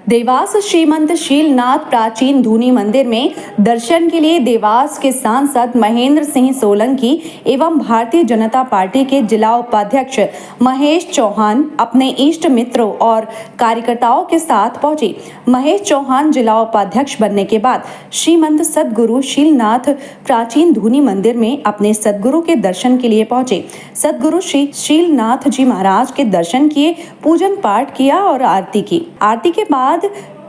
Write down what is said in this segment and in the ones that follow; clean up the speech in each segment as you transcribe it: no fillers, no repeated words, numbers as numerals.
देवास श्रीमंत शीलनाथ प्राचीन धूनी मंदिर में दर्शन के लिए देवास के सांसद महेंद्र सिंह सोलंकी एवं भारतीय जनता पार्टी के जिला उपाध्यक्ष महेश चौहान अपने इष्ट मित्रों और कार्यकर्ताओं के साथ पहुंचे। महेश चौहान जिला उपाध्यक्ष बनने के बाद श्रीमंत सदगुरु शीलनाथ प्राचीन धूनी मंदिर में अपने सदगुरु के दर्शन के लिए पहुंचे। सदगुरु श्री शीलनाथ जी महाराज के दर्शन किए, पूजन पाठ किया और आरती की। आरती के बाद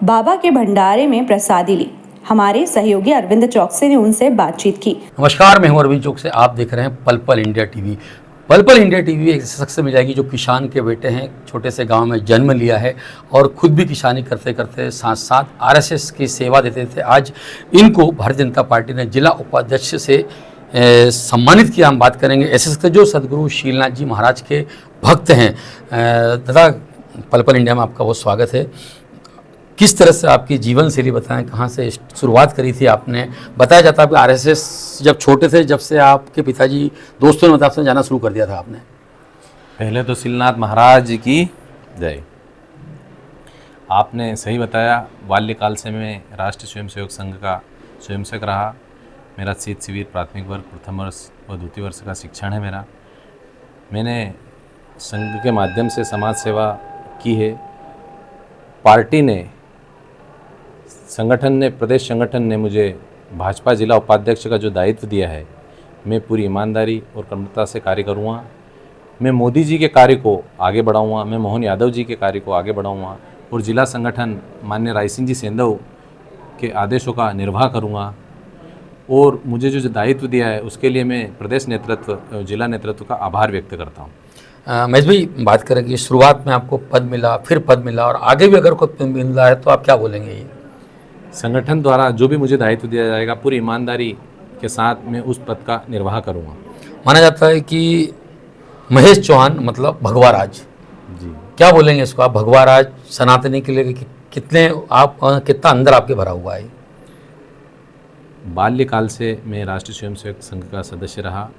बाबा के भंडारे में प्रसादी ली। हमारे सहयोगी अरविंद चौकसे ने उनसे बातचीत की। नमस्कार, मैं हूं अरविंद चौक से। आप देख रहे हैं पल पल इंडिया टीवी। पल पल इंडिया टीवी एक शख्स से मिल जाएगी जो किसान के बेटे हैं, छोटे से गांव में जन्म लिया है और खुद भी किसानी करते करते साथ साथ आरएसएस की सेवा देते थे। आज इनको भारतीय जनता पार्टी ने जिला उपाध्यक्ष से सम्मानित किया। हम बात करेंगे ऐसे सकते जो सदगुरु शीलनाथ जी महाराज के भक्त हैं। दादा, पल पल इंडिया में आपका बहुत स्वागत है। किस तरह से आपकी जीवन शैली बताएं, कहाँ से शुरुआत करी थी आपने? बताया जाता है कि आरएसएस जब छोटे थे, जब से आपके पिताजी दोस्तों ने बताया आपने जाना शुरू कर दिया था आपने। पहले तो शीलनाथ महाराज की जय। आपने सही बताया, बाल्यकाल से मैं राष्ट्रीय स्वयंसेवक संघ का स्वयंसेवक रहा। मेरा शीत शिविर प्राथमिक वर्ग प्रथम वर्ष व द्वितीय वर्ष का शिक्षण है मेरा। मैंने संघ के माध्यम से समाज सेवा की है। पार्टी ने, संगठन ने, प्रदेश संगठन ने मुझे भाजपा जिला उपाध्यक्ष का जो दायित्व दिया है, मैं पूरी ईमानदारी और कर्मठता से कार्य करूँगा। मैं मोदी जी के कार्य को आगे बढ़ाऊँगा, मैं मोहन यादव जी के कार्य को आगे बढ़ाऊँगा और जिला संगठन माननीय राय सिंह जी सेंधव के आदेशों का निर्वाह करूँगा। और मुझे जो दायित्व दिया है उसके लिए मैं प्रदेश नेतृत्व, जिला नेतृत्व का आभार व्यक्त करता हूँ। महेश भाई, बात करें कि शुरुआत में आपको पद मिला, फिर पद मिला और आगे भी अगर कोई पद मिल रहा है तो आप क्या बोलेंगे? ये संगठन द्वारा जो भी मुझे दायित्व दिया जाएगा पूरी ईमानदारी के साथ मैं उस पद का निर्वाह करूँगा। माना जाता है कि महेश चौहान मतलब भगवाराज जी। क्या बोलेंगे इसको आप? भगवाराज सनातनी के लिए कितना अंदर आपके भरा हुआ है? बाल्यकाल से मैं राष्ट्रीय स्वयंसेवक संघ का सदस्य रहा,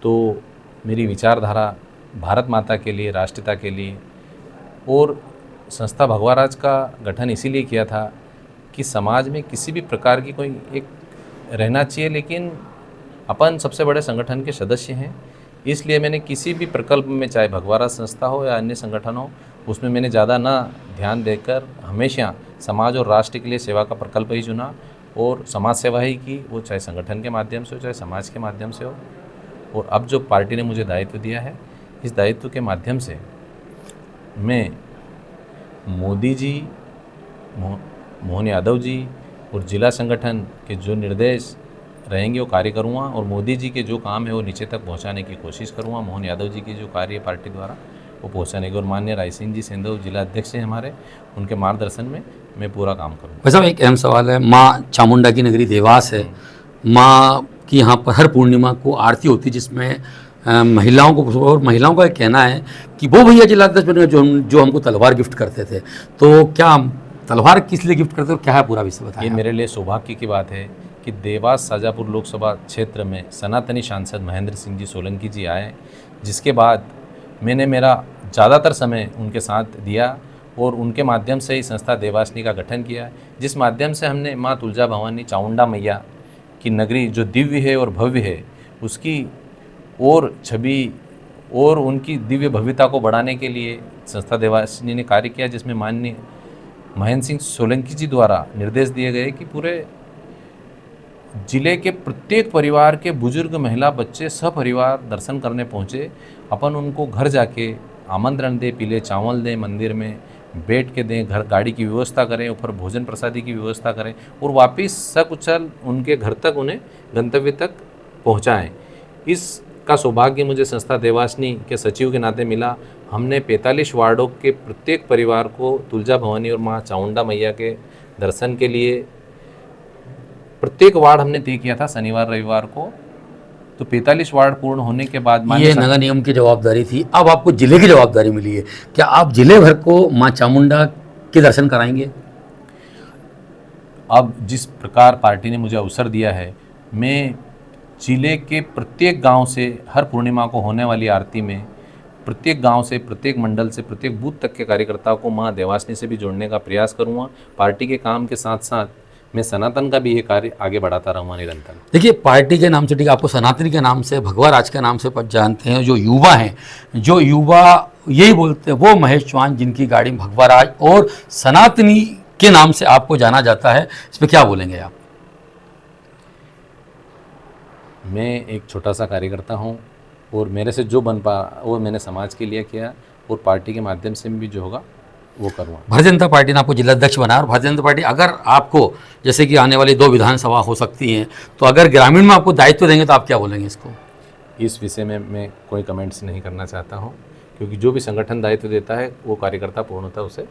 तो मेरी विचारधारा भारत माता के लिए, राष्ट्रीयता के लिए, और संस्था भगवाराज का गठन इसीलिए किया था कि समाज में किसी भी प्रकार की कोई एक रहना चाहिए, लेकिन अपन सबसे बड़े संगठन के सदस्य हैं। इसलिए मैंने किसी भी प्रकल्प में, चाहे भगवाराज संस्था हो या अन्य संगठन हो, उसमें मैंने ज़्यादा ना ध्यान देकर हमेशा समाज और राष्ट्र के लिए सेवा का प्रकल्प ही चुना और समाज सेवा ही की, वो चाहे संगठन के माध्यम से हो, चाहे समाज के माध्यम से हो। और अब जो पार्टी ने मुझे दायित्व दिया है, इस दायित्व के माध्यम से मैं मोदी जी, मोहन यादव जी और जिला संगठन के जो निर्देश रहेंगे वो कार्य करूँगा और मोदी जी के जो काम है वो नीचे तक पहुँचाने की कोशिश करूँगा। मोहन यादव जी की जो कार्य है पार्टी द्वारा वो पहुँचाने की, और माननीय राय सिंह जी सेंधव जिला अध्यक्ष हैं हमारे, उनके मार्गदर्शन में मैं पूरा काम करूँगा। वैसा एक अहम सवाल है, माँ चामुंडा की नगरी देवास है, माँ की यहाँ पर हर पूर्णिमा को आरती होती जिसमें महिलाओं को, और महिलाओं का कहना है कि वो भैया जिलाध्यक्ष बने जो हमको तलवार गिफ्ट करते थे। तो क्या तलवार किस लिए गिफ्ट करते हो, क्या है पूरा विषय बताएं? ये मेरे लिए सौभाग्य की बात है कि देवास शाजापुर लोकसभा क्षेत्र में सनातनी सांसद महेंद्र सिंह जी सोलंकी जी आए, जिसके बाद मैंने मेरा ज़्यादातर समय उनके साथ दिया और उनके माध्यम से ही संस्था देवासनी का गठन किया, जिस माध्यम से हमने माँ तुलजा भवानी चामुंडा मैया की नगरी जो दिव्य है और भव्य है, उसकी और छवि और उनकी दिव्य भव्यता को बढ़ाने के लिए संस्था देवासनी ने कार्य किया, जिसमें माननीय महेंद्र सिंह सोलंकी जी द्वारा निर्देश दिए गए कि पूरे जिले के प्रत्येक परिवार के बुजुर्ग, महिला, बच्चे सपरिवार दर्शन करने पहुँचे। अपन उनको घर जाके आमंत्रण दें, पीले चावल दें, मंदिर में बैठ के दें, घर गाड़ी की व्यवस्था करें, ऊपर भोजन प्रसादी की व्यवस्था करें और वापस सकुशल उनके घर तक, उन्हें गंतव्य तक पहुँचाएँ। इसका सौभाग्य मुझे संस्था देवासनी के सचिव के नाते मिला। हमने 45 वार्डों के प्रत्येक परिवार को तुलजा भवानी और माँ चामुंडा मैया के दर्शन के लिए प्रत्येक वार्ड हमने तय किया था शनिवार रविवार को। तो 45 वार्ड पूर्ण होने के बाद ये नगर निगम की जवाबदारी थी, अब आपको जिले की जवाबदारी मिली है। क्या आप जिले भर को माँ चामुंडा के दर्शन कराएंगे? अब जिस प्रकार पार्टी ने मुझे अवसर दिया है, मैं जिले के प्रत्येक गांव से हर पूर्णिमा को होने वाली आरती में प्रत्येक गांव से, प्रत्येक मंडल से, प्रत्येक बूथ तक के कार्यकर्ताओं को मां देवासनी से भी जोड़ने का प्रयास करूंगा। पार्टी के काम के साथ साथ मैं सनातन का भी ये कार्य आगे बढ़ाता रहूँगा निरंतर। देखिए, पार्टी के नाम से, ठीक है, आपको सनातनी के नाम से, भगवा राज के नाम से जानते हैं। जो युवा हैं, जो युवा यही बोलते हैं, वो महेश चौहान जिनकी गाड़ी में भगवा राज और सनातनी के नाम से आपको जाना जाता है, इस पर क्या बोलेंगे आप? मैं एक छोटा सा कार्यकर्ता हूँ और मेरे से जो बन पा वो मैंने समाज के लिए किया और पार्टी के माध्यम से भी जो होगा वो करूँगा। भारतीय जनता पार्टी ने आपको जिलाध्यक्ष बनाया और भारतीय जनता पार्टी अगर आपको, जैसे कि आने वाली 2 विधानसभा हो सकती हैं, तो अगर ग्रामीण में आपको दायित्व देंगे तो आप क्या बोलेंगे इसको? इस विषय में मैं कोई कमेंट्स नहीं करना चाहता हूँ, क्योंकि जो भी संगठन दायित्व देता है वो कार्यकर्ता पूर्णतः उसे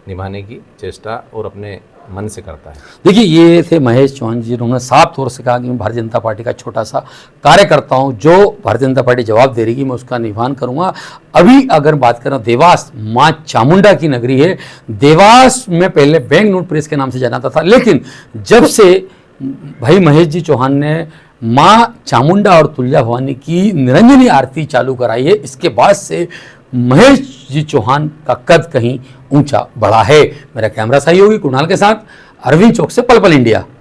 निभाने की चेष्टा और अपने मन से करता है। देखिए, ये थे महेश चौहान जी। उन्होंने साफ तौर से कहा कि मैं भारतीय जनता पार्टी का छोटा सा कार्यकर्ता हूँ, जो भारतीय जनता पार्टी जवाब दे रही है मैं उसका निर्वहन करूँगा। अभी अगर बात करें, देवास माँ चामुंडा की नगरी है। देवास में पहले बैंक नोट प्रेस के नाम से जाना था, लेकिन जब से भाई महेश जी चौहान ने माँ चामुंडा और तुलजा भवानी की निरंजनी आरती चालू कराई है, इसके बाद से महेश जी चौहान का कद कहीं ऊंचा बढ़ा है। मेरा कैमरा सहयोगी कुणाल के साथ अरविंद चौक से पल पल इंडिया।